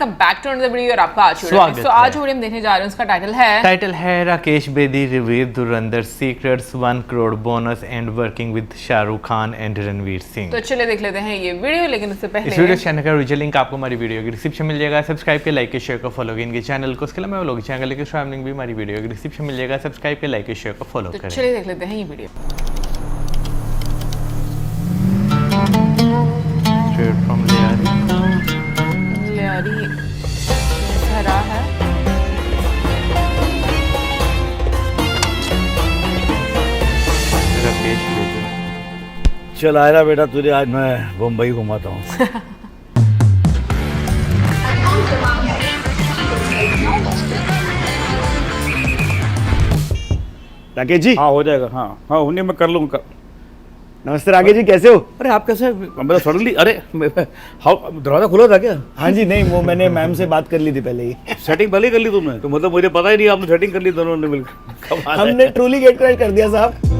Welcome back to another video और आपका आज स्वागत तो आज वीडियो हम देखने जा रहे हैं, उसका टाइटल है Rakesh Bedi reveal Dhurandhar secrets 1 crore bonus and working with Shahrukh Khan and Ranveer Singh. तो चलिए देख लेते हैं ये वीडियो, लेकिन उससे पहले इस वीडियो चैनल का ओरिजिनल लिंक आपको हमारी वीडियो के डिस्क्रिप्शन मिल जाएगा। सब्सक्राइब के, लाइक के, शेयर को फॉलो इनके चैनल को। उसके अलावा लोग चैनल के स्ट्रीम लिंक भी हमारी वीडियो के डिस्क्रिप्शन मिल जाएगा। सब्सक्राइब के, लाइक के, शेयर को फॉलो तो करें। चलिए देख लेते हैं ये वीडियो। स्ट्रेट फ्रॉम लियारी हरा है। राकेश बेदी। चल आयरा बेटा, तुझे आज मैं बम्बई घुमाता हूँ। राकेश जी। हाँ हो जाएगा। हाँ हाँ होने मैं कर लूँगा। नमस्ते राकेश जी, कैसे हो? अरे आप कैसे मतलब सडनली? अरे हाउ दरवाजा खुला था क्या? हाँ जी, नहीं वो मैंने मैम से बात कर ली थी पहले ही। सेटिंग पहले ही कर ली तुमने? तो मतलब मुझे पता ही नहीं आपने सेटिंग कर ली दोनों ने मिलकर। हमने ट्रूली गेट क्रैश कर दिया साहब।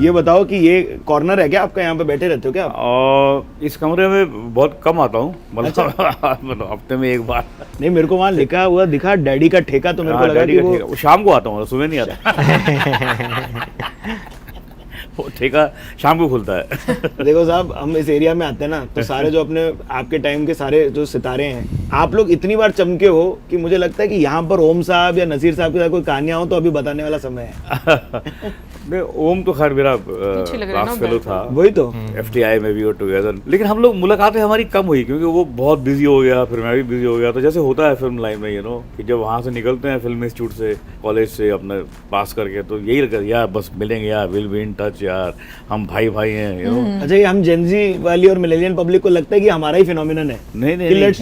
ये बताओ कि ये कॉर्नर है क्या आपका? यहाँ पे बैठे रहते हो क्या आप? और इस कमरे में बहुत कम आता हूँ, मतलब हफ्ते में एक बार। नहीं, मेरे को वहाँ लिखा हुआ दिखा डैडी का ठेका, तो मेरे को लगा कि वो शाम को आता हूँ, सुबह नहीं आता। वो ठेका शाम को खुलता है। देखो साहब, हम इस एरिया में आते हैं ना, तो सारे जो अपने आपके टाइम के सारे जो सितारे हैं, आप लोग इतनी बार चमके हो कि मुझे लगता है कि यहाँ पर ओम साहब या नसीर साहब के साथ कोई कहानियां हो तो अभी बताने वाला समय है। नहीं, ओम तो खैर मेरा क्लास फेलो था, वही तो। FTI में भी और टुगेदर। लेकिन हम लोग मुलाकातें हमारी कम हुई क्योंकि वो बहुत बिजी हो गया, फिर मैं भी बिजी हो गया। तो जैसे होता है फिल्म लाइन में, कि जब वहाँ से निकलते हैं फिल्म इंस्टीट्यूट से, कॉलेज से अपने पास करके, तो यही लगता है यार बस मिलेंगे यार, विल बी इन टच यार, हम भाई भाई हैं। अच्छा, ये हम जेनजी वाली और मिलेनियल पब्लिक को लगता है कि हमारा ही फिनोमिनन है। नहीं let's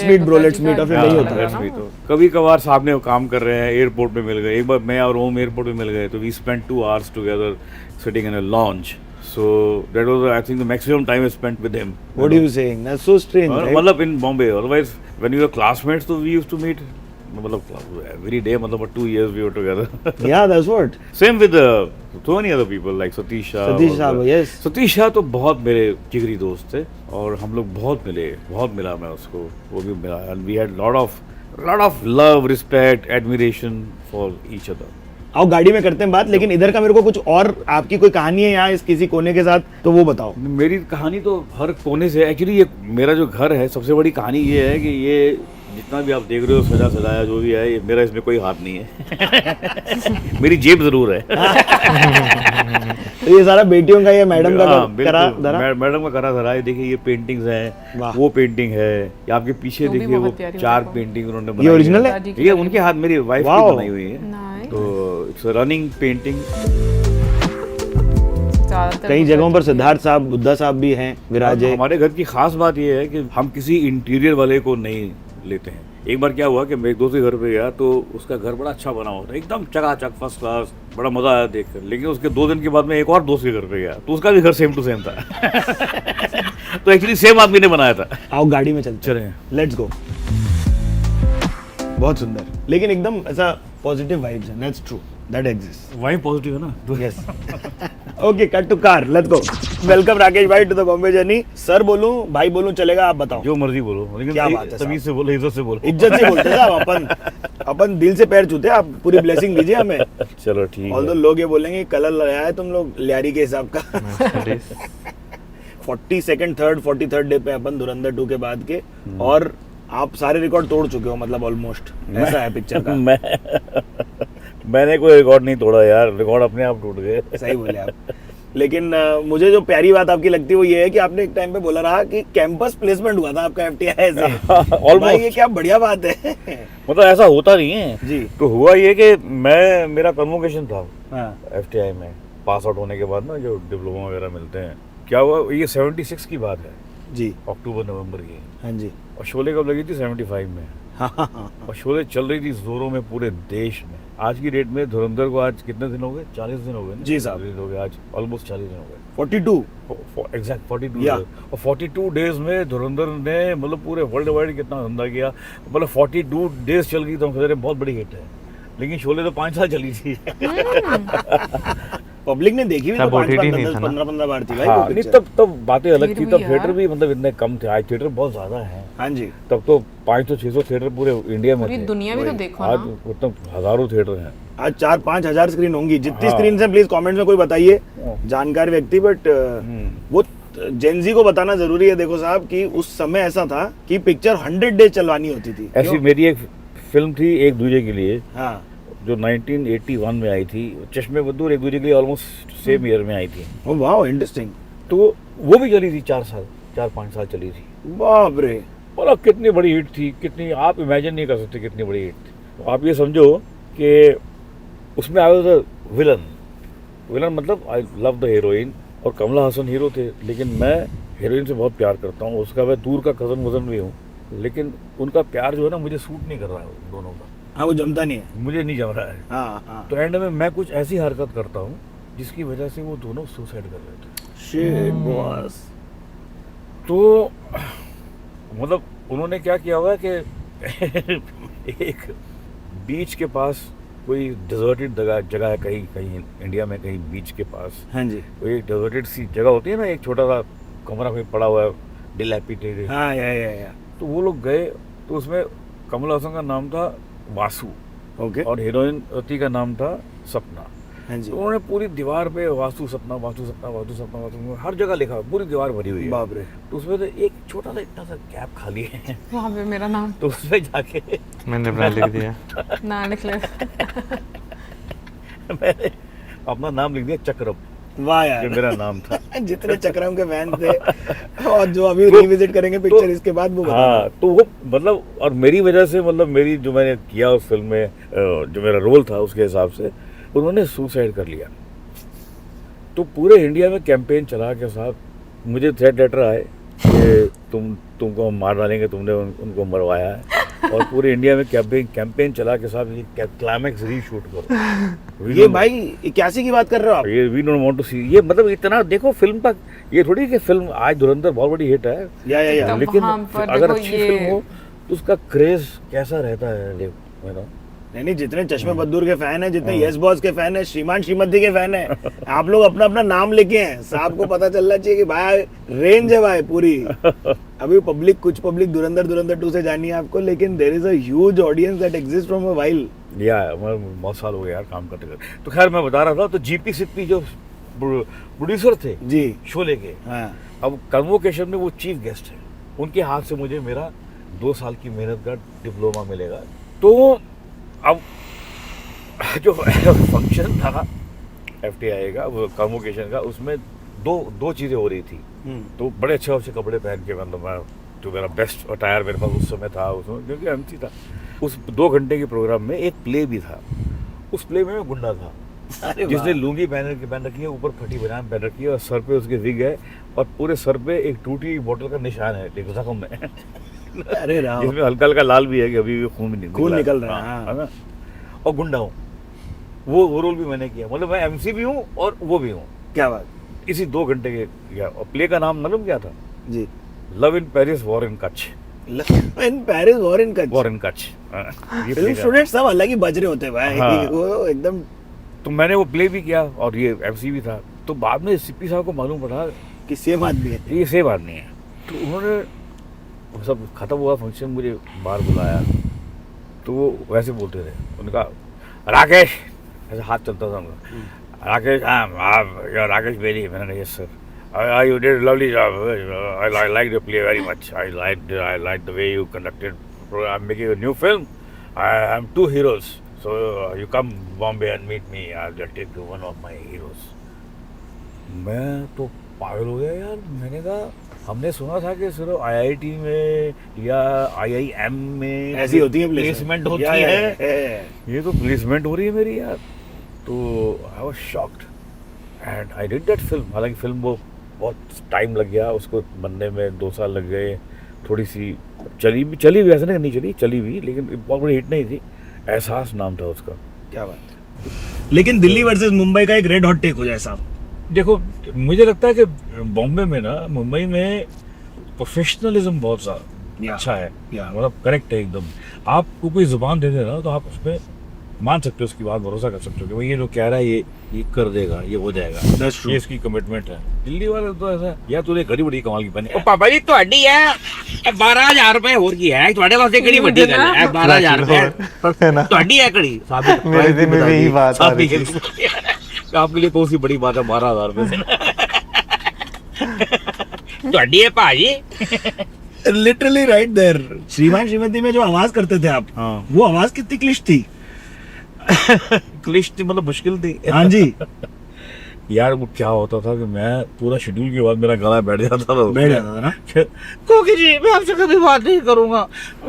meet bro, let's meet, और फिर नहीं होता है। तो कभी कभार सामने काम कर रहे हैं, एयरपोर्ट पे मिल गए। एक बार मैं और ओम एयरपोर्ट पे मिल गए, तो we spend 2 hours together sitting in a lounge. So that was, I think, the maximum time I spent with him. What are you saying? That's so strange. Right? मतलब in Bombay. Otherwise, when we were classmates, so we used to meet. मतलब every day, मतलब for 2 years we were together. Yeah, that's what. Same with so many other people like Satish Shah. Satish Shah, yes. Satish Shah तो बहुत मेरे जिगरी दोस्त थे और हम लोग बहुत मिले, बहुत मिला मैं उसको, वो भी मिला, and we had lot of love, respect, admiration for each other. आओ गाड़ी में करते हैं बात, लेकिन इधर का मेरे को कुछ और आपकी कोई कहानी है यहाँ इस किसी कोने के साथ, तो वो बताओ। मेरी कहानी तो हर कोने से। एक्चुअली ये मेरा जो घर है, सबसे बड़ी कहानी ये है कि ये जितना भी आप देख रहे हो सजा सजाया जो भी है, ये मेरा इसमें कोई हाथ नहीं है। मेरी जेब जरूर है। तो ये सारा बेटियों का, ये मैडम का करा धरा? मैडम का करा धरा है। देखिए ये पेंटिंग्स हैं, वो पेंटिंग है, ये आपके पीछे देखिए वो 4 पेंटिंग उन्होंने बनाई। ये ओरिजिनल है? ये उनके हाथ, मेरी वाइफ की बनाई हुई है। तो इट्स रनिंग पेंटिंग। कई जगहों पर सिद्धार्थ साहब, बुद्धा साहब भी हैं, विराजे। हमारे घर की खास बात ये है कि हम किसी इंटीरियर वाले को नहीं लेते हैं। एक बार क्या हुआ कि मैं एक दोस्त के घर पे गया, तो उसका घर बड़ा अच्छा बना हुआ था, एकदम चकाचक, फर्स्ट क्लास, बड़ा मजा आया देखकर। लेकिन उसके 2 दिन के बाद मैं एक और दोस्त के घर पे गया, तो उसका भी घर सेम टू सेम था। तो एक्चुअली सेम आदमी ने बनाया था। आओ गाड़ी में चलते हैं, लेट्स गो। बहुत सुंदर, लेकिन एकदम ऐसा पॉजिटिव वाइब्स है। That's true, that exist. वही पॉजिटिव है ना। Yes. Okay, cut to car, let's go. Welcome Rakesh भाई to the Bombay journey. Sir बोलूं, भाई बोलूं, चलेगा? आप बताओ। जो मर्जी बोलो, लेकिन क्या बात है, तमीज से बोलो, इज्जत से बोलो। इज्जत से बोलते हैं अपन दिल से पैर छूते हैं। आप पूरी ब्लेसिंग दीजिए हमें। चलो ठीक है। ऑल्दो लोग ये बोलेंगे कलर लगाया है तुम लोग लियारी के हिसाब का। 42nd 3rd 43rd डे पे अपन धुरंधर 2 के बाद के, और आप सारे रिकॉर्ड तोड़ चुके हो, मतलब ऑलमोस्ट ऐसा है पिक्चर का। मैंने कोई रिकॉर्ड नहीं तोड़ा यार, रिकॉर्ड अपने आप टूट गए। सही बोले आप। लेकिन मुझे जो प्यारी बात आपकी लगती है वो ये है कि आपने एक टाइम पे बोला रहा कि कैंपस प्लेसमेंट हुआ था आपका FTI से। भाई ये क्या बढ़िया बात है। मतलब ऐसा होता नहीं है जी। तो हुआ ये कि मेरा कन्वोकेशन था FTI में, पास आउट होने के बाद ना, जो डिप्लोमा वगैरह मिलते हैं। क्या हुआ, ये 76 की बात है जी, अक्टूबर नवंबर की। हाँ जी। और शोले कब लगी थी? 75 में। और शोले चल रही थी जोरों में पूरे देश में। आज की डेट में धुरंधर को आज कितने दिन हो गए? 40 दिन हो गए जी साहब। हो गए, आज ऑलमोस्ट 40 दिन हो गए। 42 एग्जैक्ट 42 और 42 डेज में धुरंधर ने मतलब पूरे वर्ल्ड वाइड कितना धंधा किया। मतलब 42 डेज चल गई तो हम कह रहे बहुत बड़ी हिट है। लेकिन शोले तो 5 साल चली थी। पब्लिक ने देखी भी तो तब OTT नहीं था ना। 15 बार थी भाई हाँ, वो नहीं पिक्चर। तब बातें अलग भीड़ थी, भी तब यार। थिएटर भी मतलब इतने कम थे, आज थिएटर बहुत ज्यादा है। हाँ जी। तब तो 500-600 थिएटर पूरे इंडिया में पूरी थे। दुनिया भी तो देखो आज ना। मतलब हजारों थिएटर हैं। आज 4-5 हजार स्क्रीन होंगी, जितनी हाँ। स्क्रीन है प्लीज कमेंट में कोई बताइए, हाँ। जानकार व्यक्ति, बट वो जेनजी को बताना जरूरी है। देखो साहब कि उस समय ऐसा था कि पिक्चर 100 डेज चलवानी होती थी। ऐसी मेरी एक फिल्म थी एक दूजे के लिए, हाँ। जो 1981 में आई थी, चश्मे बद्दूर एक दूजे के लिए ऑलमोस्ट सेम ईयर में आई थी। ओ वाह, इंटरेस्टिंग। तो वो भी चली थी 4-5 साल चली थी। बाप रे। और कितनी बड़ी हिट थी, कितनी आप इमेजिन नहीं कर सकते कितनी बड़ी हिट थी। तो आप ये समझो कि उसमें आया था विलन मतलब आई लव द हीरोइन, और कमला हसन हीरो थे, लेकिन मैं हीरोइन से बहुत प्यार करता हूँ। उसका मैं दूर का कज़न वज़न भी हूँ, लेकिन उनका प्यार जो है ना मुझे सूट नहीं कर रहा है उन दोनों का। हाँ, वो जमता नहीं है। मुझे नहीं जम रहा है। हाँ हाँ। तो एंड में मैं कुछ ऐसी हरकत करता हूँ जिसकी वजह से वो दोनों सुसाइड कर रहे थे। Shit boss. तो मतलब उन्होंने क्या किया हुआ है कि एक बीच के पास कोई डेजर्टेड जगह है, कहीं इंडिया में कहीं बीच के पास, हाँ जी। कोई एक डेजर्टेड सी जगह होती है ना, एक छोटा सा कमरा कोई पड़ा हुआ है डिलैपिडेटेड। हाँ या। तो वो लोग गए, तो उसमें कमल हसन का नाम था वासु, ओके। और हीरोइन रति का नाम था सपना। हाँ जी। तो उन्होंने पूरी दीवार पे वासु सपना वासु सपना वासु सपना वासु, हर जगह लिखा, पूरी दीवार भरी हुई है। बाप रे। तो उसमें तो एक छोटा सा इतना सा गैप खाली है, वहाँ पे मेरा नाम तो उसमें जाके मैंने अपना लिख दिया। ना निकले। मैंने अपना नाम लिख दिया चक्रम, वाह जो यार। मेरा नाम था। जितने चक्रम के फैन थे और जो अभी रिविजिट करेंगे पिक्चर इसके बाद वो बताना। हाँ, तो वो मतलब, और मेरी वजह से मतलब मेरी जो मैंने किया उस फिल्म में, जो मेरा रोल था उसके हिसाब से उन्होंने सुसाइड कर लिया। तो पूरे इंडिया में कैंपेन चला के साहब, मुझे थ्रेट लेटर आए कि तुमको हम मार डालेंगे, तुमने उनको मरवाया है। और पूरे इंडिया में कैंपेन चला के साहब ये क्लाइमैक्स रीशूट करो। ये भाई 81 की बात कर रहे हो आप? ये वी डोंट वांट टू सी, ये मतलब इतना देखो फिल्म का, ये थोड़ी कि फिल्म आज धुरंधर बहुत बड़ी हिट है, या। तब लेकिन वहाँ पर अगर देखो अच्छी ये- फिल्म हो तो उसका क्रेज कैसा रहता है, देखो ना। नहीं, जितने चश्मे बद्दूर के फैन है, जितने यस बॉस के फैन है, श्रीमान श्रीमती के फैन है, आप लोग अपना अपना नाम लेके हैं। साहब को पता चलना चाहिए कि भाई रेंज है भाई पूरी। अभी कुछ पब्लिक धुरंधर 2 से जानी है आपको, लेकिन there is a huge audience that exist from a while. या बहुत साल हो गए यार काम करते करते। तो खैर मैं बता रहा था, तो जीपी सिप्पी जो प्रोड्यूसर थे जी। शोले के, हाँ। अब कन्वोकेशन में वो चीफ गेस्ट है, उनके हाथ से मुझे मेरा 2 साल की मेहनत का डिप्लोमा मिलेगा। तो अब जो फंक्शन था FTI का, वो कन्वोकेशन का, उसमें दो चीज़ें हो रही थी। तो बड़े अच्छे कपड़े पहन के, मतलब मैं जो मेरा बेस्ट अटायर मेरे पास उस समय था, उसमें क्योंकि MC था। उस 2 घंटे के प्रोग्राम में एक प्ले भी था। उस प्ले में मैं गुंडा था, अरे जिसने लुंगी पहन रखी है, ऊपर फटी बनियान पहन रखी है, और सर पे उसके विग है, और पूरे सर पे एक टूटी बोतल का निशान है, देखो जख्म में। अरे राम। जिसमें हल्का हल्का लाल भी है कि अभी भी खून निकल रहा है, हाँ। है ना। और गुंडा हूँ, वो रोल भी मैंने किया, मतलब मैं MC भी हूँ और वो भी हूँ। क्या बात। इसी 2 घंटे के किया। और प्ले का नाम मालूम क्या था? जी। Love in Paris war in Kutch. In Paris war in Kutch. War in Kutch. ये फिल्म play का- स्टूडेंट सब अलग ही बज रहे होते हैं भाई। हाँ। वो एकदम। तो मैंने वो प्ले भी किया और ये MC भी था। तो बाद में सिप्पी साहब को मालूम पड़ा कि सेम आदमी है। ये सेम आदमी है। तो उन्होंने वो सब खत्म हुआ फंक्शन, मुझे बाहर बुलाया, तो वो वैसे बोलते थे, उनका राकेश, ऐसे हाथ चलता था उनका, राकेश राकेश बेरी। मैंने कहा yes sir, you did lovely job, I like the play very much, I like the way you conducted, I am making a new film, I am 2 heroes, so you come Bombay and meet me, I'll just take you one of my heroes। मैं तो पागल हो गया यार। मैंने कहा हमने सुना था कि सिर्फ IIT में या IIM में ऐसी होती है प्लेसमेंट होती या, है, ये तो प्लेसमेंट हो रही है मेरी यार। तो I was shocked and I did that film. हालांकि फिल्म वो बहुत टाइम लग गया उसको बनने में, 2 साल लग गए। थोड़ी सी चली भी, ऐसा नहीं चली भी, लेकिन बहुत बड़ी हिट नहीं थी। एहसास नाम था उसका। क्या बात। लेकिन दिल्ली वर्सेस मुंबई का एक रेड हॉट टेक हो जाए साहब। देखो मुझे लगता है कि बॉम्बे में ना, मुंबई में प्रोफेशनलिज्म बहुत ज़्यादा या, अच्छा है, या। मतलब करेक्ट है एकदम। आपको कोई जुबान दे देना तो आप उसमें मान सकते हो, उसकी बात भरोसा कर सकते हो कि भाई ये जो कह रहा है ये कर देगा, ये हो जाएगा। That's true. ये इसकी कमिटमेंट है। दिल्ली वाले तो ऐसा या तूने घड़ी बड़ी कमाल की बनी ਉਹ ਪਾਪਾ ਜੀ ਤੁਹਾਡੀ ਹੈ 12000 ਰੁਪਏ ਹੋਰ ਕੀ ਹੈ ਤੁਹਾਡੇ ਵਾਸਤੇ ਕਿਹੜੀ ਵੱਡੀ ਗੱਲ ਹੈ 12000 ਰੁਪਏ ਤੁਹਾਡੀ ਹੈ ਘੜੀ ਸਾबित मेरे दिन में भी यही बात आ रही थी। आपके लिए कौन सी बड़ी बात है 12,000 रुपए से? ਤੁਹਾਡੀ ਹੈ ਭਾਜੀ लिटरली राइट देयर। श्रीमान श्रीमती में जो आवाज करते थे आप, हाँ। वो आवाज कितनी क्लिष्ट थी। क्लिष्ट मतलब मुश्किल थी। हाँ जी, यार वो क्या होता था कि मैं पूरा शेड्यूल के बाद मेरा गला बैठ जाता था। बैठ जाता था ना। कोकी जी मैं आपसे कभी बात नहीं करूंगा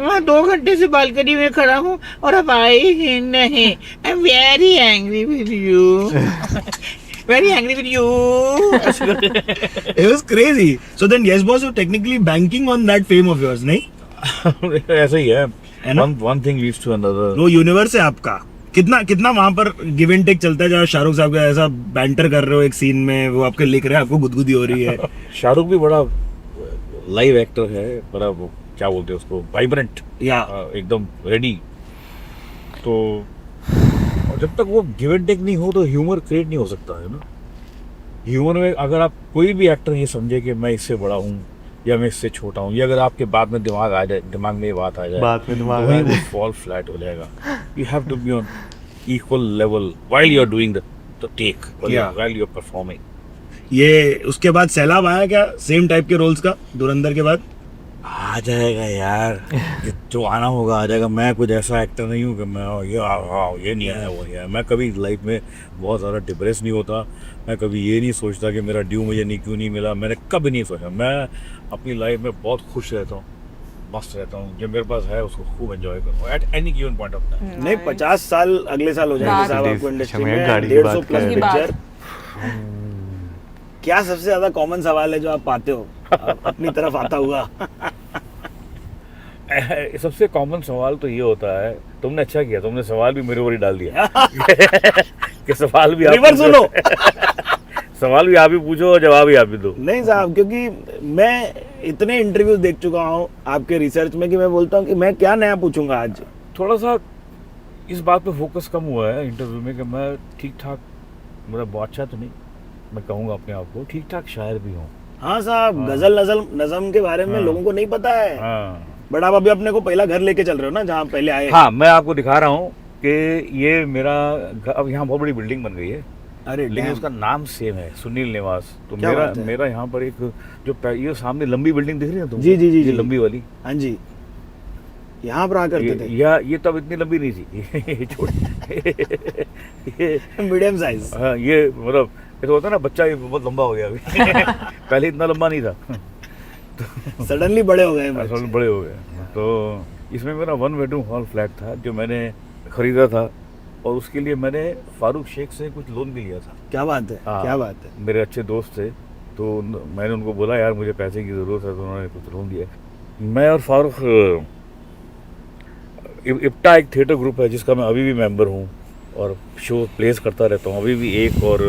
मैं 2 घंटे से बालकनी में खड़ा हूँ और अब आई ही नहीं I am very angry with you very angry with you It was crazy. So then Yes Boss, you're technically banking on that fame of yours, नहीं? ऐसा ही है। है ना? One thing leads to another। वो यूनिवर्स है आपका। कितना वहां पर गिव एंड टेक चलता है, जहाँ शाहरुख साहब का ऐसा बैंटर कर रहे हो एक सीन में, वो आपके लिख रहे हैं, आपको गुदगुदी हो रही है। शाहरुख भी बड़ा लाइव एक्टर है, बड़ा वो क्या बोलते हैं उसको, वाइब्रेंट या एकदम रेडी। तो और जब तक वो गिव एंड टेक नहीं हो तो ह्यूमर क्रिएट नहीं हो सकता है ना। ह्यूमर में अगर आप कोई भी एक्टर ये समझे कि मैं इससे बड़ा हूँ या मैं इससे छोटा हूँ, ये अगर आपके बाद में दिमाग में ये बात आ जाए, बात में दिमाग तो आ वही जाए। वो फॉल फ्लैट हो जाएगा। You have to be on equal level while you are doing the take, Yeah. While you are performing. ये उसके बाद सैलाब आया क्या सेम टाइप के रोल्स का धुरंधर के बाद? आ जाएगा यार, जो आना होगा आ जाएगा। मैं कुछ ऐसा एक्टर नहीं हूँ कि मैं ये नहीं है वो है। मैं कभी लाइफ में बहुत ज़्यादा डिप्रेस नहीं होता। मैं कभी ये नहीं सोचता कि मेरा ड्यू मुझे नहीं क्यों नहीं मिला। मैंने कभी नहीं सोचा। मैं अपनी लाइफ में बहुत खुश रहता हूँ, मस्त रहता हूँ। जो मेरे पास है उसको खूब एंजॉय करूँ at any given point of time. नहीं, 50 साल अगले साल हो जाएंगे बात- साहब आपको इंडस्ट्री में, गाड़ी की 150 बात प्लस कर रहे हैं। पिक्चर। क्या सबसे ज्यादा कॉमन सवाल है जो आप पाते हो अपनी तरफ आता हुआ? सबसे कॉमन सवाल तो ये होता है, तुमने अच्छा किया, तुमने सवाल भी मेरे ऊपर ही डाल दिया कि सवाल भी आप रिवर्स पूछो। सुनो। सवाल भी आप ही पूछो और जवाब भी आप ही दो। नहीं साहब, क्योंकि मैं इतने इंटरव्यूज देख चुका हूँ आपके रिसर्च में कि मैं बोलता हूँ कि मैं क्या नया पूछूंगा आज। थोड़ा सा इस बात पे फोकस कम हुआ है इंटरव्यू में कि मैं ठीक ठाक, मतलब बहुत अच्छा तो नहीं, मैं कहूँगा अपने आप को ठीक ठाक शायर भी हूँ। हाँ साहब, गजल नज़म के बारे में हाँ। लोगों को नहीं पता है। हाँ बट आप अभी अपने को पहला घर लेके चल रहे हो ना, जहाँ पहले आए। हाँ, मैं आपको दिखा रहा हूँ कि ये मेरा अब यहाँ बहुत बड़ी बिल्डिंग बन गई है, अरे लेकिन damn। उसका नाम सेम है, सुनील निवास। तो क्या मेरा बात है? मेरा यहाँ पर एक जो ये सामने लंबी बिल्डिंग दिख रही है तुमको? जी, जी, जी, ये जी। लंबी वाली, हाँ जी, यहाँ पर आकर करते थे ये तब इतनी लंबी नहीं थी ये छोटी ये मीडियम साइज। हाँ, ये मतलब ये तो होता है ना, बच्चा ये बहुत लंबा हो गया अभी पहले इतना लंबा नहीं था सडनली बड़े हो गए बच्चे। असल बड़े हो गए। तो इसमें मेरा 1 बेडरूम हॉल फ्लैट था जो मैंने खरीदा था, और उसके लिए मैंने फारूक शेख से कुछ लोन भी लिया था। क्या बात है, हाँ। क्या बात है। मेरे अच्छे दोस्त थे, तो मैंने उनको बोला यार मुझे पैसे की ज़रूरत है, तो उन्होंने कुछ लोन दिया। मैं और फारूक इप्टा एक थिएटर ग्रुप है जिसका मैं अभी भी मेंबर हूँ और शो प्लेस करता रहता हूँ। अभी भी 1 और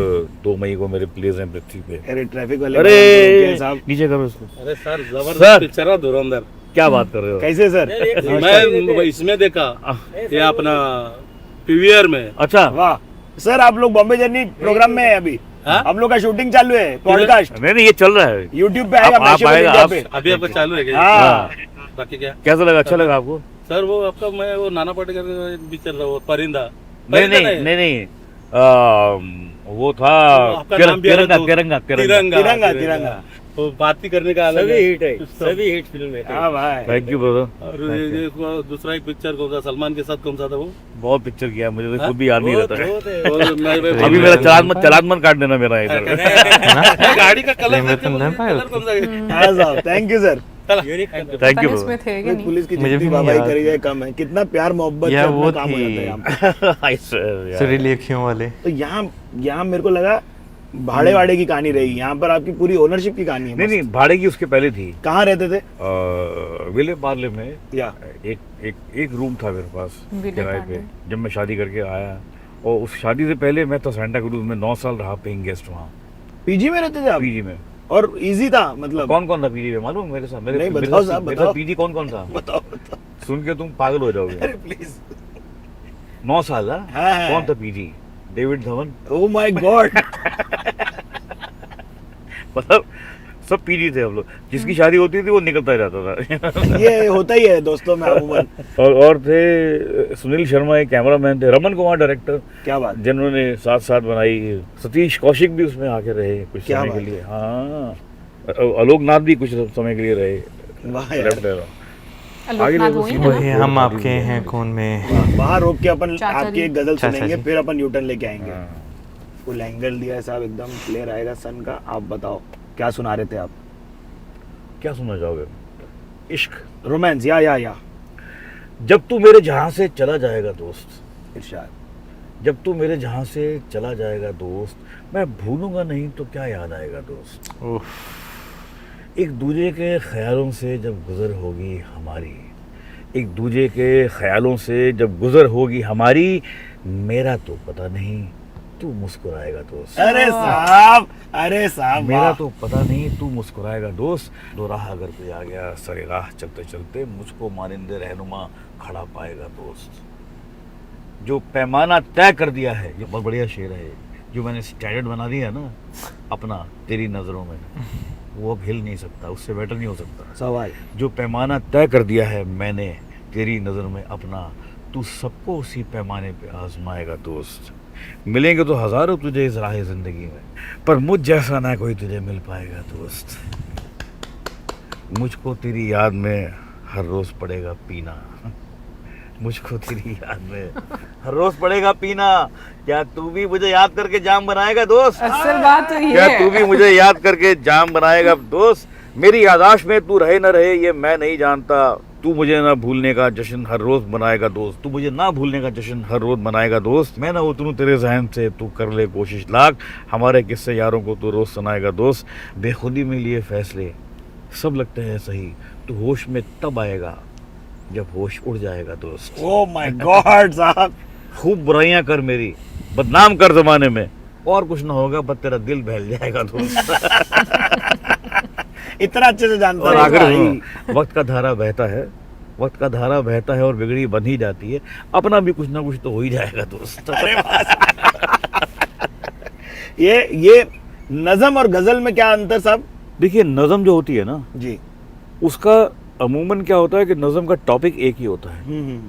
2 मई को मेरे प्लेस हैं पृथ्वी पे। अरे ट्रैफिक वाले अरे बात करो साहब। नीचे करो इसको। अरे सर सर। जबरदस्त पिक्चर है धुरंधर। क्या बात कर रहे हो? कैसे सर? मैं इसमें देखा ये अपना पीवीआर में। अच्छा, वाह सर, आप लोग बॉम्बे जर्नी प्रोग्राम में है अभी? हाँ? हम लोग का शूटिंग चालू है, पॉडकास्ट नहीं ये चल रहा है। यूट्यूब पे आएगा, आप मैशअप आएगा, इंडिया आप- पे। अभी आपका चालू है क्या? हाँ। बाकी क्या कैसा लगा? अच्छा लगा आपको? सर? वो आपका मैं वो नाना पाटेकर का पिक्चर था वो परिंदा। नहीं परिंदा नहीं नहीं नहीं वो था आपका नाम भी अलग तिरंगा हो- तिरंगा तिरंगा। तिरंगा तिरंगा, तिरंगा। वो बात ही करने का अलग सभी हिट है सभी हिट फिल्म है। हाँ भाई, थैंक यू ब्रदर। और ये दूसरा एक पिक्चर कौन सा सलमान के साथ कौन सा था वो? बहुत पिक्चर किया, मुझे तो खुद भी याद नहीं रहता है। अभी अभी मेरा चालान मत काट देना मेरा इधर। गाड़ी का कलर लेमन नहीं पाया कलर कौन सा है? हाँ साहब, thank you sir. Thank you पता नहीं ब्रदर। इसमें थे कि नहीं। पुलिस की मुझे जितनी भी नहीं वाहवाही याद। करी जाए कम है। कितना प्यार मोहब्बत से या अपना वो काम हो थी। जाता है यहाँ पे। सुरीली अखियों वाले। तो यहाँ मेरे को लगा भाड़े वाड़े की कहानी रही, यहाँ पर आपकी पूरी ओनरशिप की कहानी है। नहीं नहीं, भाड़े की उसके पहले थी। कहाँ रहते थे? विले पार्ले में या एक रूम था मेरे पास विले किराए पे, पार्ले। जब मैं शादी करके आया। और उस शादी से पहले मैं तो सेंटा क्रूज में 9 साल रहा पेइंग गेस्ट वहाँ पीजी में रहते थे आप? पीजी में। और इजी था मतलब? कौन कौन था पीजी में मालूम मेरे साथ? नहीं, बताओ साहब, बताओ। पीजी कौन कौन था? बताओ। सुन के तुम पागल हो जाओगे। अरे प्लीज। 9 साल हाँ। कौन था PG? David Dhawan. Oh my God. मतलब सब पीजी थे हम लोग, जिसकी शादी होती थी वो निकलता जाता था। ये होता ही है दोस्तों में अमूमन। और थे सुनील शर्मा एक कैमरामैन थे, रमन कुमार डायरेक्टर, क्या बात। जिन्होंने साथ साथ बनाई, सतीश कौशिक भी उसमें आके रहे कुछ क्या समय के बात। लिए। हाँ, आलोकनाथ भी कुछ समय के लिए रहे। वाह यार। Left है। आगे लोकनाथ देखो, वही सीधे- है वही हम आपके हैं कौन में। वहाँ रोक के अपन चाचा आपकी जी। एक गजल चाचा सुनेंगे, जी। फिर अपन यूटर्न लेके आएंगे। हाँ। फुल एंगल दिया है साहब, एकदम क्लियर आएगा सन का। आप बताओ क्या सुना रहे थे आप? क्या सुनना चाहोगे? इश्क। रोमांस या जब तू मेरे जहां से चला जाएगा दोस्त, इरशाद। जब तू मेरे जहां से चला जाएगा दोस्त, मैं भूलूंगा नहीं तो क्या याद आएगा दोस्त। एक दूजे के ख्यालों से जब गुजर होगी हमारी, एक दूजे के ख्यालों से जब गुजर होगी हमारी, मेरा तो पता नहीं तू मुस्कुराएगा दोस्त। अरे साहब, अरे साहब, मेरा वाह। तो पता नहीं तू मुस्कुराएगा दोस्त। दो राह अगर कोई आ गया सरे राह चलते चलते, मुझको मानिंदे रहनुमा खड़ा पाएगा दोस्त। जो पैमाना तय कर दिया है, ये बहुत बढ़िया शेर है, जो मैंने स्टैंडर्ड बना दिया ना अपना तेरी नज़रों में, वो अब हिल नहीं सकता, उससे बेटर नहीं हो सकता। सवाल। जो पैमाना तय कर दिया है मैंने तेरी नज़र में अपना, तू सबको उसी पैमाने पे आजमाएगा दोस्त। मिलेंगे तो हजारों तुझे इस राह जिंदगी में, पर मुझ जैसा ना कोई तुझे मिल पाएगा दोस्त। मुझको तेरी याद में हर रोज पड़ेगा पीना, मुझको तेरी याद में हर रोज पड़ेगा पीना। क्या तू भी मुझे याद करके जाम बनाएगा दोस्त? असल बात तो ये क्या है। तू भी मुझे याद करके जाम बनाएगा दोस्त? मेरी यादाश्त में तू रहे न रहे ये मैं नहीं जानता, तू मुझे ना भूलने का जश्न हर रोज मनाएगा दोस्त। तू मुझे ना भूलने का जश्न हर रोज मनाएगा दोस्त। मैं ना उतरूं तेरे जहन से, तू कर ले कोशिश लाख, हमारे किस्से यारों को तू रोज सुनाएगा दोस्त। बेखुदी में लिए फैसले सब लगते हैं सही, तू होश में तब आएगा जब होश उड़ जाएगा दोस्त। ओह माय गॉड साहब। खूब बुराइयां कर मेरी, बदनाम कर जमाने में, और कुछ ना होगा बस तेरा दिल बहल जाएगा दोस्त। इतना अच्छे से जानता और है आखिर भाई। में, वक्त का धारा बहता है, वक्त का धारा बहता है और बिगड़ी बन ही जाती है, अपना भी कुछ ना कुछ तो हो ही जाएगा दोस्त। ये नज़म और गजल में क्या अंतर साहब? देखिए, नज़म जो होती है ना, जी। उसका अमूमन क्या होता है कि नज़म का टॉपिक एक ही होता है।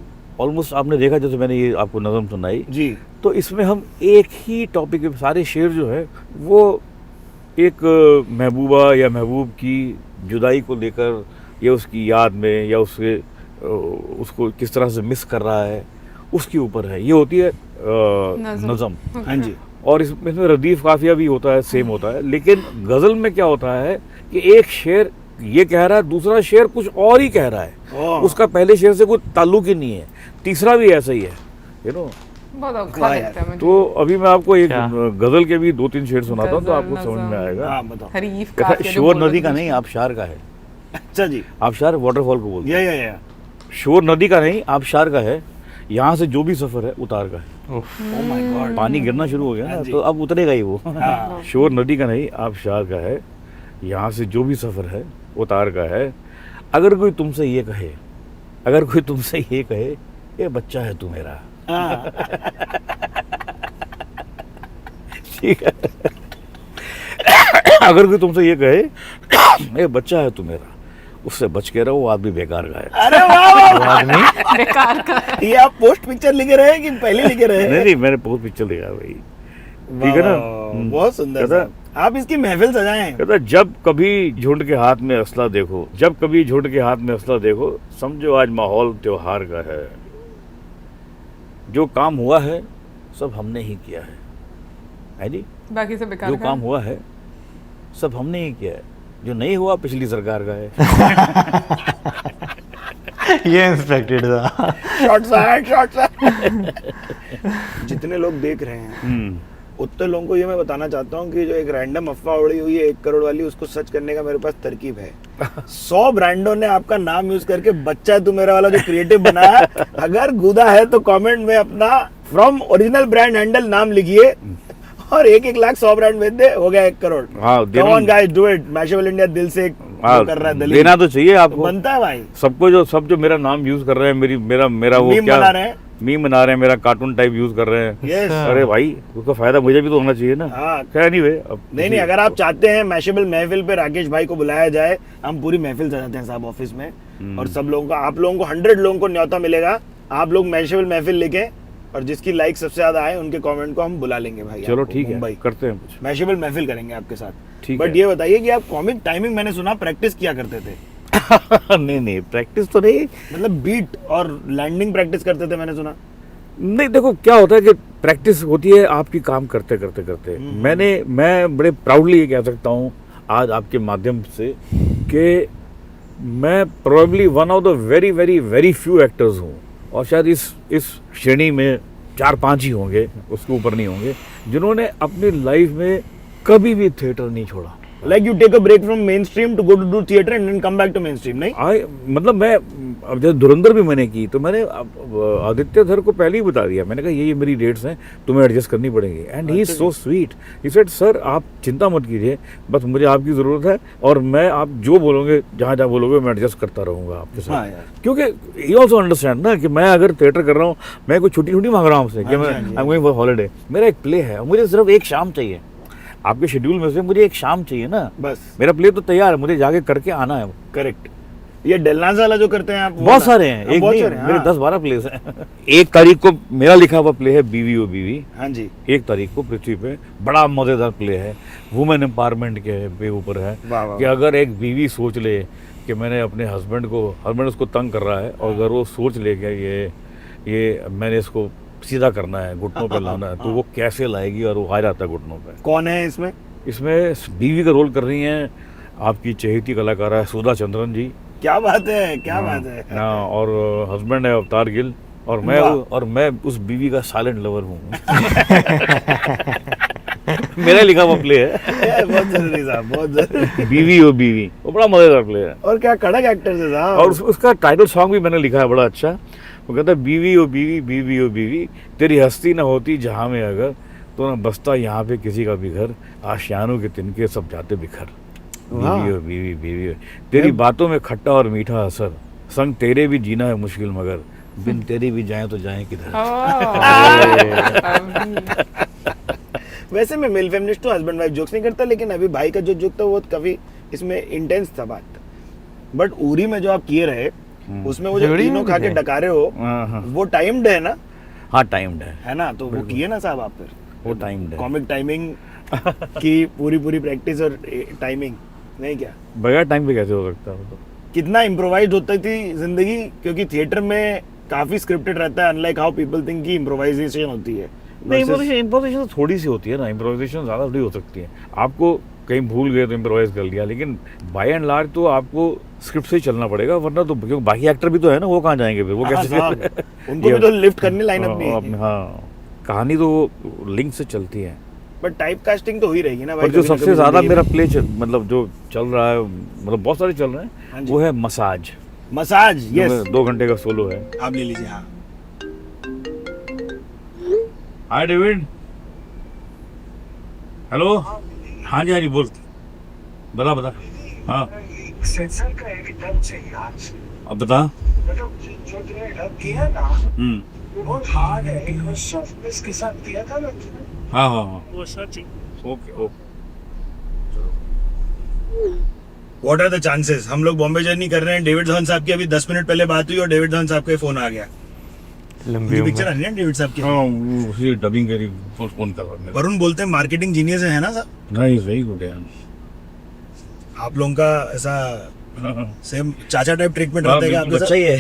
ऑलमोस्ट आपने देखा, जैसे मैंने ये आपको नज़म सुनाई जी। तो इसमें हम एक ही टॉपिक पे सारे शेर जो है वो एक महबूबा या महबूब की जुदाई को लेकर, या उसकी याद में, या उसको किस तरह से मिस कर रहा है उसके ऊपर है। ये होती है नज़म। हाँ जी। और इसमें रदीफ काफिया भी होता है, सेम होता है। लेकिन गज़ल में क्या होता है कि एक शेर ये कह रहा है, दूसरा शेर कुछ और ही कह रहा है, उसका पहले शेर से कोई ताल्लुक ही नहीं है, तीसरा भी ऐसा ही है, यू नो। बहुत अच्छा लगता है मुझे। तो अभी मैं आपको एक क्या? गजल के भी 2-3 शेर सुनाता हूँ तो गजल, आपको समझ में नज़म। आएगा। हाँ बताओ। हरीफ कहता है, काफिया जो शोर बोल नदी का रहे नहीं, थे। आबशार का है। अच्छा जी। आबशार वाटरफॉल को बोलते हैं। या शोर नदी का नहीं, आबशार का है। यहाँ से जो भी सफर है उतार का है। Oh my God. पानी गिरना शुरू हो गया हाँ ना, जी। तो अब उतरेगा ही वो। हाँ। शोर नदी का नहीं, आबशार का है। यहाँ से जो भी सफर है उतार का है। अगर कोई तुमसे ये कहे, अगर कोई तुमसे ये कहे, ये बच्चा है तू मेरा, हाँ। ठीक है। अगर कोई तुमसे ये कहे, ये बच्चा है तू मेरा, उससे बच के रहो, वो आदमी बेकार का है। अरे वाह वाह। वो आदमी बेकार का। ये आप पोस्ट पिक्चर लिखे रहे हैं कि पहले लिखे रहे हैं? नहीं, मैंने बहुत पिक्चर देखा भाई, ठीक है ना। वाह, बहुत सुंदर कहता- साहब। आप इसकी महफिल सजाएं। कहता जब कभी झुंड के हाथ में असला देखो, जब कभी झुंड के हाथ में असला देखो, समझो आज माहौल त्योहार का है। जो काम हुआ है सब हमने ही किया है जी। बाकी सब बेकार जो का काम हुआ है सब हमने ही किया है, जो नहीं हुआ पिछली सरकार का है। ये इंस्पेक्टेड था। शॉट जितने लोग देख रहे हैं उतने लोगों को ये मैं बताना चाहता हूँ कि जो एक रैंडम अफवाह उड़ी हुई है 1 करोड़ वाली, उसको सच करने का मेरे पास तरकीब है। 100 ब्रांडों ने आपका नाम यूज करके बच्चा है तू मेरा वाला जो क्रिएटिव बनाया, अगर गुदा है तो कमेंट में अपना फ्रॉम ओरिजिनल ब्रांड हैंडल नाम लिखिए और 1-1 लाख 100 ब्रांड बेच दे, हो गया 1 करोड़। हाँ, Come on guys, do it। Mashable India दिल से हाँ, वो कर रहा है, देना तो चाहिए आपको। बनता है भाई। सबको जो मेरा नाम यूज कर रहे हैं, मेरा वो Meme क्या बना रहे हैं। मीम बना रहे हैं, मेरा कार्टून टाइप यूज कर रहे हैं। Yes. अरे भाई उसका फायदा मुझे भी तो होना चाहिए ना। हाँ। खैर नहीं नहीं, अगर आप चाहते हैं मैशेबल महफिल पे राकेश भाई को बुलाया जाए, हम पूरी महफिल सजाते हैं साहब ऑफिस में, और सब लोगों को, आप लोगों को 100 लोगों को न्योता मिलेगा। आप लोग मैशेबल महफिल लेके, और जिसकी लाइक सबसे ज्यादा आए उनके कमेंट को हम बुला लेंगे भाई। चलो आपको ठीक है, मुंबई करते हैं कुछ। मैशेबल महफिल करेंगे आपके साथ। ठीक बट है। ये बताइए कि आप कॉमिक टाइमिंग, मैंने सुना प्रैक्टिस किया करते थे, नहीं प्रैक्टिस तो नहीं। मतलब बीट और लैंडिंग प्रैक्टिस करते थे मैंने सुना। नहीं देखो क्या होता है कि प्रैक्टिस होती है आपकी काम करते करते करते। मैं बड़े प्राउडली ये कह सकता हूँ आज आपके माध्यम से कि मैं probably one of the very very very few actors हूँ, और शायद इस श्रेणी में 4-5 ही होंगे, उसके ऊपर नहीं होंगे, जिन्होंने अपनी लाइफ में कभी भी थिएटर नहीं छोड़ा। Like you take a break from mainstream to go to do theater and then come back to mainstream, नहीं? मतलब मैं अब जब धुरंधर भी मैंने की तो मैंने आदित्य धर को पहले ही बता दिया, मैंने कहा ये मेरी डेट्स हैं, तुम्हें एडजस्ट करनी पड़ेंगी। And he is so sweet, he said sir आप चिंता मत कीजिए, बस मुझे आपकी ज़रूरत है, और मैं आप जो बोलोगे जहाँ जहाँ बोलोगे मैं एडजस्ट करता रहूँगा आपके साथ। हाँ यार। क्योंकि ही ऑल्सो अंडरस्टैंड ना कि मैं अगर थिएटर कर रहा हूँ, मैं कोई छुट्टी मांग रहा हूँ आपसे कि मैं I am going for holiday, मेरा एक प्ले है, मुझे सिर्फ एक शाम चाहिए आपके शेड्यूल में से, मुझे एक शाम चाहिए ना, बस मेरा प्ले तो तैयार है, मुझे जाके करके आना है। करेक्ट। ये डेलनाज वाला जो करते हैं आप, बहुत सारे हैं, एक नहीं, मेरे 10-12 प्लेस हैं। 1 तारीख को मेरा लिखा हुआ प्ले है बीवी ओ बीवी। हाँ जी। 1 तारीख को पृथ्वी पे बड़ा मजेदार प्ले है, वुमेन एम्पावरमेंट के ऊपर है कि अगर एक बीवी सोच ले कि मैंने अपने हस्बैंड उसको तंग कर रहा है, और अगर वो सोच ले कि ये मैंने इसको सीधा करना है, घुटनों पे लाना है, तो वो कैसे लाएगी, और वो आ जाता है घुटनों पे। कौन है इसमें? इसमें बीवी का रोल कर रही हैं आपकी चहेती कलाकार है सुधा चंद्रन जी। क्या बात है, क्या बात है। हाँ, और हस्बैंड है अवतार गिल, और मैं उस बीवी का साइलेंट लवर हूँ। मेरा लिखा हुआ प्ले है। बहुत जरूरी साहब, बहुत जरूरी। बीवी ओ बीवी, वो बड़ा मजेदार प्ले है, और क्या कड़क एक्टर्स है साहब। और उसका टाइटल सॉन्ग भी मैंने लिखा है बड़ा अच्छा। वो कहता है बीवी ओ बीवी, बीवी ओ बीवी, तेरी हस्ती न होती जहाँ में अगर, तो न बसता यहाँ पे किसी का भी घर, आशियानों के तिनके सब जाते बिखर। बीवी ओ बीवी, बीवी ओ, तेरी बातों में खट्टा और मीठा असर, संग तेरे भी जीना है मुश्किल मगर, बिन तेरी भी जाए तो जाए किधर। वैसे मैं मेल फेमिनिस्ट हूँ, हस्बैंड वाइफ जोक्स नहीं करता, लेकिन अभी भाई का जो जोक था वो काफी इसमें इंटेंस था बात। बट उरी में जो आप किए रहे, उसमें वो जो तीनों खा के डकारे हो, वो टाइम्ड है ना? हाँ टाइम्ड है ना, तो वो किए ना साहब आप फिर? वो टाइम्ड है, कॉमिक टाइमिंग की पूरी प्रैक्टिस और टाइमिंग नहीं क्या? बगैर टाइम पे कैसे हो सकता है? तो कितना इम्प्रोवाइज होती थी जिंदगी, क्योंकि थिएटर में काफी स्क्रिप्टेड रहता है, अनलाइक हाउ पीपल थिंक की इम्प्रोवाइजेशन होती है। नहीं, इम्प्रोवाइजेशन थोड़ी सी होती है ना, इम्प्रोवाइजेशन ज़्यादा थोड़ी हो सकती है। आपको कहीं भूल गए तो इम्प्रोवाइज कर लिया, लेकिन बाय एंड लार्ज तो आपको स्क्रिप्ट से ही चलना पड़ेगा, वरना तो क्योंकि बाकी एक्टर भी तो है ना, वो कहाँ जाएंगे फिर, वो कैसे उनको भी तो लिफ्ट करनी लाइन अपनी। हाँ, कहानी तो लिंक से चलती है, बट टाइप कास्टिंग तो हो ही रहेगी ना भाई। पर जो सबसे ज्यादा मेरा प्ले मतलब जो चल रहा है, मतलब बहुत सारे चल रहे हैं, वो है मसाज। मसाज, यस, 2 घंटे का सोलो है, आप ले लीजिए। हाँ, हाय डेविड। हेलो। हाँ जी, हाँ जी, बोल, बता। हाँ, सेंसर का एक डब चाहिए आज। अब बता। मतलब जो तूने डब किया ना, वो बहुत हार्ड है, वो सॉफ्टनेस के साथ किया था ना तूने। हाँ, वो सच। Okay. What are the chances? हम लोग बॉम्बे जर्नी कर रहे हैं, डेविड धवन साहब की अभी 10 मिनट पहले बात हुई और डेविड धवन साहब का फोन आ गया। लंबी पिक्चर आ रही है डेविड साहब की। हाँ, उसी डबिंग करी, फोन कर रहा है। वरुण बोलते हैं मार्केटिंग जीनियस है ना साहब? नहीं, सही हो गया। आप लोगों का ऐसा सेम चाचा टाइप ट्रीटमेंट होता है क्या आपके साथ? ही है।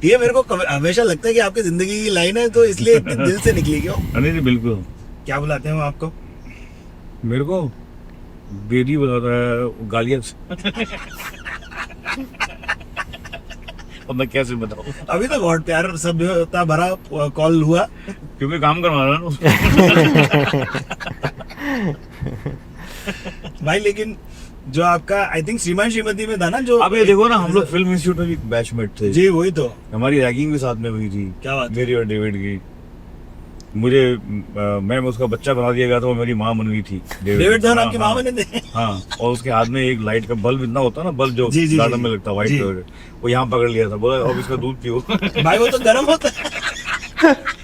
ये मेरे को हमेशा लगता है कि आपकी जिंदगी की लाइन है, तो इसलिए दिल से निकली क्यों? नहीं, बिल्कुल। क्या बुलाते हैं वो आपको? मेरे को बेरी बुलाता है, गालियाँ। अब मैं कैसे बताऊँ? अभी तो बहुत प्यार सभ्यता भरा कॉल हुआ, क्योंकि काम करवा रहा ना भाई। लेकिन जो आपका आई थिंक श्रीमान श्रीमती में था ना, जो अब ये देखो ना, हम लोग फिल्म इंस्टीट्यूट में भी बैचमेट थे जी, वही तो। हमारी रैगिंग भी साथ में हुई थी। क्या बात? मेरी और डेविड की। मुझे मैं उसका बच्चा बना दिया गया था, वो मेरी माँ बन गई थी। डेविड जॉन आपकी माँ हाँ, बने थे? हाँ, और उसके हाथ में एक लाइट का बल्ब इतना होता है ना, बल्ब जो जी, जी, गार्डन जी। में लगता है, व्हाइट जी। कलर का, वो यहाँ पकड़ लिया था, बोला अब इसका दूध पियो। भाई वो तो गर्म होता है।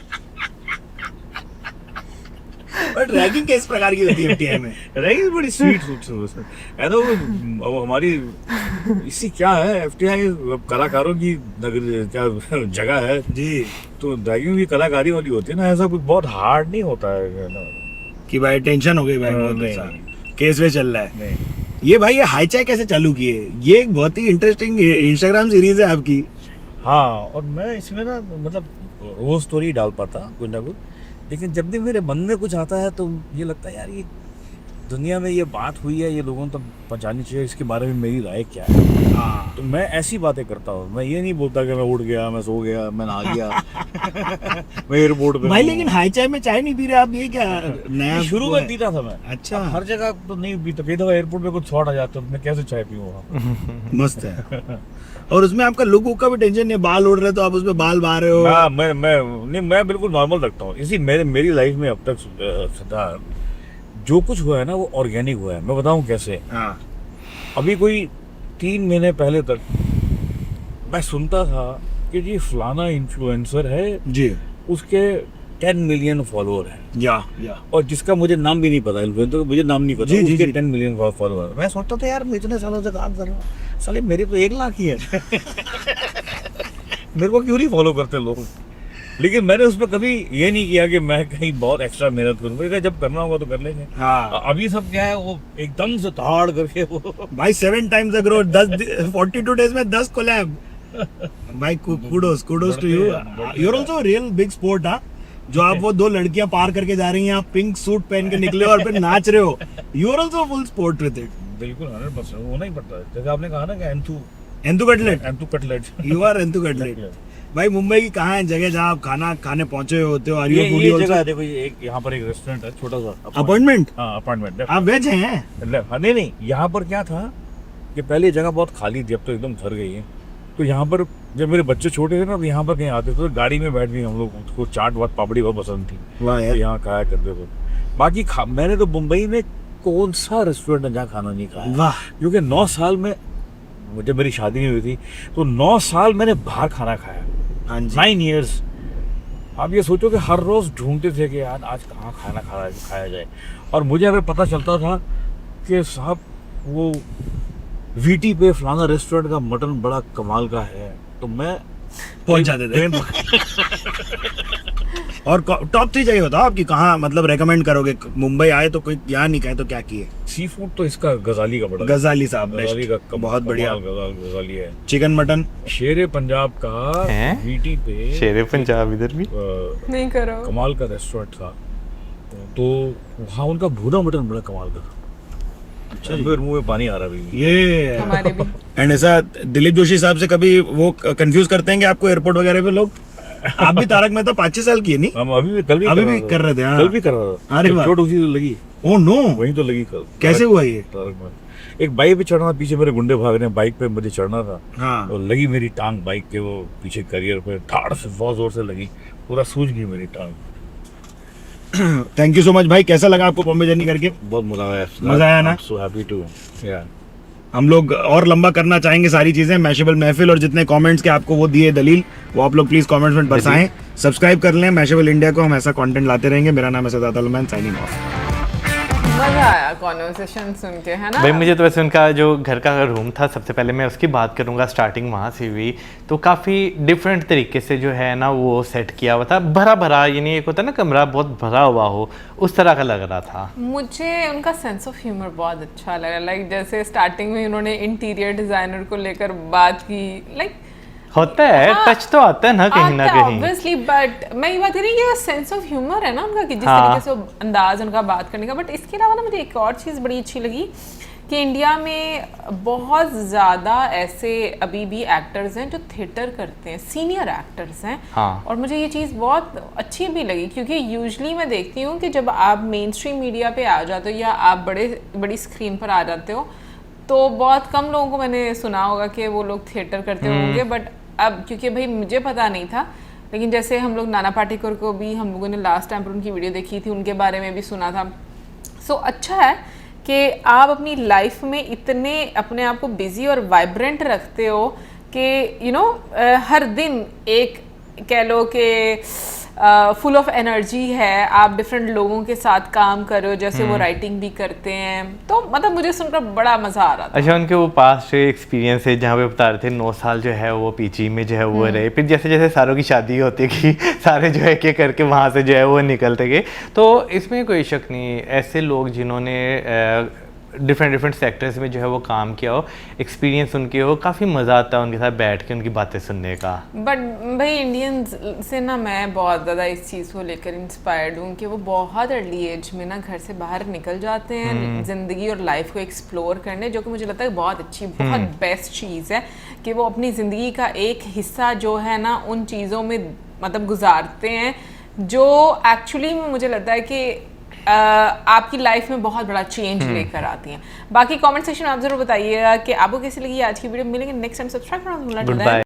बट रैगिंग किस प्रकार की होती है एफटीआई में? रहेगी बड़ी स्वीट है तो अब हमारी इसी क्या है, एफटीआई कलाकारों की नगर क्या जगह है जी, तो रैगिंग भी कलाकारी वाली होती है ना, ऐसा कुछ बहुत हार्ड नहीं होता है ना। कि भाई टेंशन हो गई भाई, बहुत नहीं, अच्छा नहीं। केस वे चल रहा है। नहीं, ये भाई ये हाई चाय कैसे चालू किए? ये एक बहुत ही इंटरेस्टिंग इंस्टाग्राम सीरीज है आपकी। हाँ, और मैं इसमें ना मतलब रोज स्टोरी डाल पाता कुछ ना कुछ, लेकिन जब भी मेरे मन में कुछ आता है तो ये लगता है यार ये दुनिया में ये बात हुई है, ये लोगों तक पहुंचानी चाहिए, इसके बारे में मेरी राय क्या है। हाँ, तो मैं ऐसी बातें करता हूँ, मैं ये नहीं बोलता कि मैं उठ गया, मैं सो गया, मैं नहा गया। मैं एयरपोर्ट पे भाई हूँ। लेकिन हाई चाय में चाय नहीं पी रहे आप, ये क्या नया शुरू वो में है? पीता था मैं। अच्छा, हर जगह तो नहीं पीता, कई दफा एयरपोर्ट पे कुछ शॉर्ट आ जाता है, मैं कैसे चाय पीऊंगा। मस्त है। और उसमें आपका लुक का भी टेंशन नहीं है, बाल उड़ रहे तो आप उसमें बाल बहा रहे हो। हाँ, मैं बिल्कुल नॉर्मल रखता हूँ। इसी मेरी लाइफ में अब तक सिद्धार्थ जो कुछ हुआ है ना वो ऑर्गेनिक हुआ है। मैं बताऊँ कैसे। हाँ, अभी कोई 3 महीने पहले तक मैं सुनता था कि जी फलाना इन्फ्लुएंसर है, जी, उसके 10 मिलियन फॉलोअर हैं, या और जिसका मुझे नाम भी नहीं पता, इन्फ्लुएंसर मुझे नाम नहीं पता, जी, जी, उसके जी। 10 मिलियन फॉलोअर। मैं सोचता था यार मैं इतने सालों से काम कर रहा हूँ, साले मेरे तो 1 लाख ही है। मेरे को क्यों नहीं फॉलो करते लोग। लेकिन मैंने उसमें कभी ये नहीं किया कि मैं कहीं बहुत एक्स्ट्रा मेहनत करूँ, मैंने कहा जब करना होगा तो कर लेंगे। हाँ अभी सब क्या है, वो एकदम से धाड़ करके वो भाई 7 टाइम्स द ग्रोथ, 42 डेज में 10 कोलैब। भाई kudos to you. You are also real big sport. हाँ, जो आप वो 2 लड़कियां पार करके जा रही हैं, आप पिंक सूट पहन के निकले और फिर नाच रहे हो। You are also full sport with it. बिल्कुल 100% होना ही पड़ता है। जैसे आपने कहा ना कि एंतु कटलेट, एंथू कटलेट। यू आर एंतु कटलेट। भाई मुंबई की कहाँ है जगह जहाँ आप खाना खाने पहुंचे होते हो? ये जगह है, देखो ये एक यहाँ पर एक रेस्टोरेंट है छोटा सा। अपॉइंटमेंट? हाँ, अपार्टमेंट। आप वेज हैं? हाँ, नहीं, यहाँ पर क्या था कि पहले ये जगह बहुत खाली थी, अब तो एकदम भर गई है। तो यहाँ पर जब मेरे बच्चे छोटे थे ना, तो यहाँ पर कहीं आते थे तो गाड़ी में बैठ गए हम लोग, उसको चाट वाट पापड़ी बहुत पसंद थी, वाह तो यार। यहाँ खाया करते थे। बाकी मैंने तो मुंबई में कौन सा रेस्टोरेंट है जहाँ खाना नहीं खाया। वाह, क्योंकि 9 साल में, जब मेरी शादी नहीं हुई थी तो 9 साल मैंने बाहर खाना खाया। हाँ जी। 9 years। आप ये सोचो कि हर रोज ढूंढते थे कि यार आज कहाँ खाना खाया जाए। और मुझे अगर पता चलता था कि साहब वो वीटी पे फलाना रेस्टोरेंट का मटन बड़ा कमाल का है, तो मैं पहुंच जाते थे। और टॉप 3 जगह बताओ आपकी, कहाँ मतलब रेकमेंड करोगे? मुंबई आए तो कोई यहाँ नहीं कहे तो क्या किए? सी फूड तो इसका गजाली का बड़ा, गजाली साहब गजाली बेस्ट, का बहुत बढ़िया। गजाली है। चिकन मटन शेरे पंजाब का हैं? वीटी पे शेरे पंजाब इधर भी नहीं करो। कमाल का रेस्टोरेंट था, तो वहाँ उनका भुना मटन बड़ा कमाल का था। अच्छा, फिर मुंह में पानी आ रहा है। ये। हमारे भी। एंड ऐसा दिलीप जोशी साहब से कभी वो कंफ्यूज करते हैं कि आपको एयरपोर्ट वगैरह पे लोग? आप भी तारक मेहता 5-6 साल की है नहीं? हम अभी भी कर रहे थे। हाँ। कल भी कर रहा था। अरे वाह। चोट उसी तो लगी, ओह नो, वहीं तो लगी कल। कैसे हुआ ये? तारक में एक बाइक पे चढ़ना, पीछे मेरे गुंडे भाग रहे हैं, बाइक पे मुझे चढ़ना था, हाँ। तो लगी मेरी टांग बाइक के वो पीछे करियर पे, धाड़ से बहुत जोर से लगी, पूरा सूज गई मेरी टांग। थैंक यू सो मच भाई। कैसा लगा आपको बॉम्बे जर्नी करके? बहुत मजा आया। मजा आया ना? So happy to. या हम लोग और लंबा करना चाहेंगे सारी चीजें, मैशेबल महफिल, और जितने कमेंट्स के आपको वो दिए दलील, वो आप लोग प्लीज कमेंट्स में बरसाएं। सब्सक्राइब कर लें मैशेबल इंडिया को, हम ऐसा कंटेंट लाते रहेंगे। मेरा नाम है सिद्धार्थ अलमैन, साइनिंग ऑफ। मजा आया कॉन्वर्सेशन सुन के, है ना? भाई मुझे तो वैसे उनका जो घर का रूम था, सबसे पहले मैं उसकी बात करूंगा। स्टार्टिंग वहाँ से हुई तो काफ़ी डिफरेंट तरीके से जो है ना वो सेट किया हुआ था, भरा भरा, यानी एक होता है ना कमरा बहुत भरा हुआ हो, उस तरह का लग रहा था। मुझे उनका सेंस ऑफ ह्यूमर बहुत अच्छा लगा। लाइक जैसे स्टार्टिंग में उन्होंने इंटीरियर डिजाइनर को लेकर बात की, लाइक होता है, टच तो आता है ना कहीं ना कहीं, ऑब्वियसली। बट मैं ये बात कह रही हूँ कि सेंस ऑफ ह्यूमर है ना उनका, कि जिस हाँ। तरीके से वो अंदाज उनका बात करने का। बट इसके अलावा ना मुझे एक और चीज़ बड़ी अच्छी लगी कि इंडिया में बहुत ज़्यादा ऐसे अभी भी एक्टर्स हैं जो थिएटर करते हैं, सीनियर एक्टर्स हैं। हाँ। और मुझे ये चीज़ बहुत अच्छी भी लगी, क्योंकि यूजुअली मैं देखती हूँ कि जब आप मेन स्ट्रीम मीडिया पे आ जाते हो या आप बड़ी स्क्रीन पर आ जाते हो, तो बहुत कम लोगों को मैंने सुना होगा कि वो लोग थिएटर करते होंगे। बट अब क्योंकि भाई मुझे पता नहीं था, लेकिन जैसे हम लोग नाना पाटेकर को भी हम लोगों ने लास्ट टाइम पर उनकी वीडियो देखी थी, उनके बारे में भी सुना था। सो अच्छा है कि आप अपनी लाइफ में इतने अपने आप को बिजी और वाइब्रेंट रखते हो कि हर दिन एक कह लो कि फुल ऑफ एनर्जी है, आप डिफरेंट लोगों के साथ काम कर रहे हो, जैसे वो राइटिंग भी करते हैं, तो मतलब मुझे सुनकर बड़ा मज़ा आ रहा था। अच्छा, उनके वो पास्ट एक्सपीरियंस है जहाँ पे बता रहे थे 9 साल जो है वो पीजी में जो है वो रहे, फिर जैसे जैसे सारों की शादी होती गई सारे जो है के करके वहाँ से जो है वो निकलते गए। तो इसमें कोई शक नहीं, ऐसे लोग जिन्होंने डिफरेंट सेक्टर्स में जो है वो काम किया हो, एक्सपीरियंस उनके हो, काफ़ी मज़ा आता है उनके साथ बैठ के उनकी बातें सुनने का। बट भाई इंडियंस से ना मैं बहुत ज़्यादा इस चीज़ को लेकर इंस्पायर्ड हूँ कि वो बहुत अर्ली एज में ना घर से बाहर निकल जाते हैं ज़िंदगी और लाइफ को एक्सप्लोर करने, जो कि मुझे लगता है बहुत अच्छी, बहुत बेस्ट चीज़ है कि वो अपनी ज़िंदगी का एक हिस्सा जो है ना उन चीज़ों में मतलब गुजारते हैं जो एक्चुअली में मुझे लगता है कि आपकी लाइफ में बहुत बड़ा चेंज लेकर आती हैं। बाकी कमेंट सेक्शन में आप जरूर बताइएगा कि आपको कैसी लगी आज की वीडियो। मिलेंगे नेक्स्ट टाइम, सब्सक्राइब करना मत भूलना। Good bye.